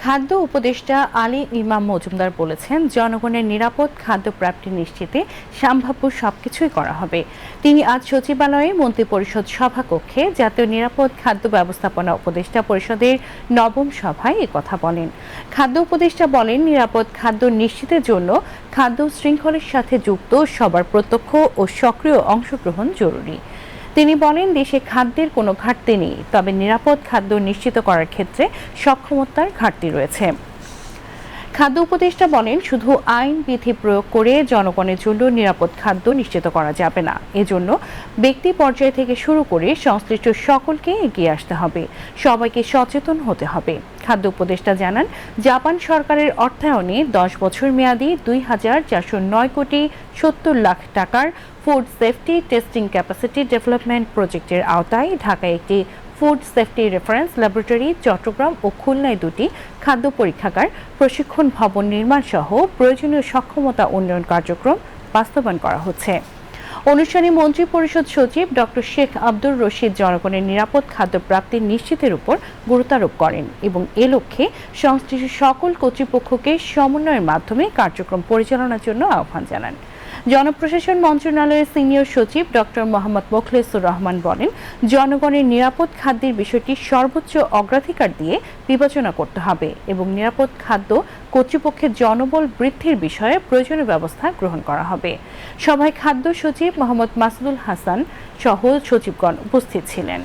খাদ্য উপদেষ্টা আলী ইমাম মজুমদার বলেছেন, জনগণের নিরাপদ খাদ্য প্রাপ্তি নিশ্চিতে সম্ভাব্য সবকিছুই করা হবে। তিনি আজ সচিবালয়ে মন্ত্রিপরিষদ সভাকক্ষে জাতীয় নিরাপদ খাদ্য ব্যবস্থাপনা উপদেষ্টা পরিষদের নবম সভায় একথা বলেন। খাদ্য উপদেষ্টা বলেন, নিরাপদ খাদ্য নিশ্চিতের জন্য খাদ্য শৃঙ্খলের সাথে যুক্ত সবার প্রত্যক্ষ ও সক্রিয় অংশগ্রহণ জরুরি। তিনি বলেন, দেশে খাদ্যের কোনো ঘাটতি নেই, তবে নিরাপদ খাদ্য নিশ্চিত করার ক্ষেত্রে সক্ষমতার ঘাটতি রয়েছে। খাদ্য উপদেষ্টা বলেন, শুধু আইন বিধি প্রয়োগ করে জনগণের জন্য নিরাপদ খাদ্য নিশ্চিত করা যাবে না। এজন্য ব্যক্তি পর্যায় থেকে শুরু করে সংশ্লিষ্ট সকলকে এগিয়ে আসতে হবে, সবাইকে সচেতন হতে হবে। খাদ্য উপদেষ্টা জানান, জাপান সরকারের অর্থায়নে 10 বছর মেয়াদী 2,409 কোটি 70 লাখ টাকার food safety testing capacity development প্রজেক্টের আওতায় ঢাকায় একটি food safety reference laboratory, Chittagong ও খুলনায় 2টি খাদ্য পরীক্ষাগার, প্রশিক্ষণ ভবন নির্মাণ সহ প্রয়োজনীয় সক্ষমতা উন্নয়ন কার্যক্রম বাস্তবায়ন করা হচ্ছে। অনুষ্ঠানে মন্ত্রিপরিষদ সচিব ডক্টর শেখ আব্দুর রশিদ জনগণের নিরাপদ খাদ্য প্রাপ্তি নিশ্চিতের উপর গুরুত্বারোপ করেন এবং এ লক্ষ্যে সংশ্লিষ্ট সকল কর্তৃপক্ষকে সমন্বয়ের মাধ্যমে কার্যক্রম পরিচালনার জন্য আহ্বান জানান। জনপ্রশাসন মন্ত্রণালয়ের সিনিয়র সচিব ডক্টর মোহাম্মদ মোখলেসুর রহমান বলেন, জনগণের নিরাপদ খাদ্যের বিষয়টি সর্বোচ্চ অগ্রাধিকার দিয়ে বিবেচনা করতে হবে এবং নিরাপদ খাদ্য কর্তৃপক্ষের জনবল বৃদ্ধির বিষয়ে প্রয়োজনীয় ব্যবস্থা গ্রহণ করা হবে। সভায় খাদ্য সচিব মোহাম্মদ মাসুদুল হাসান সহ সচিবগণ উপস্থিত ছিলেন।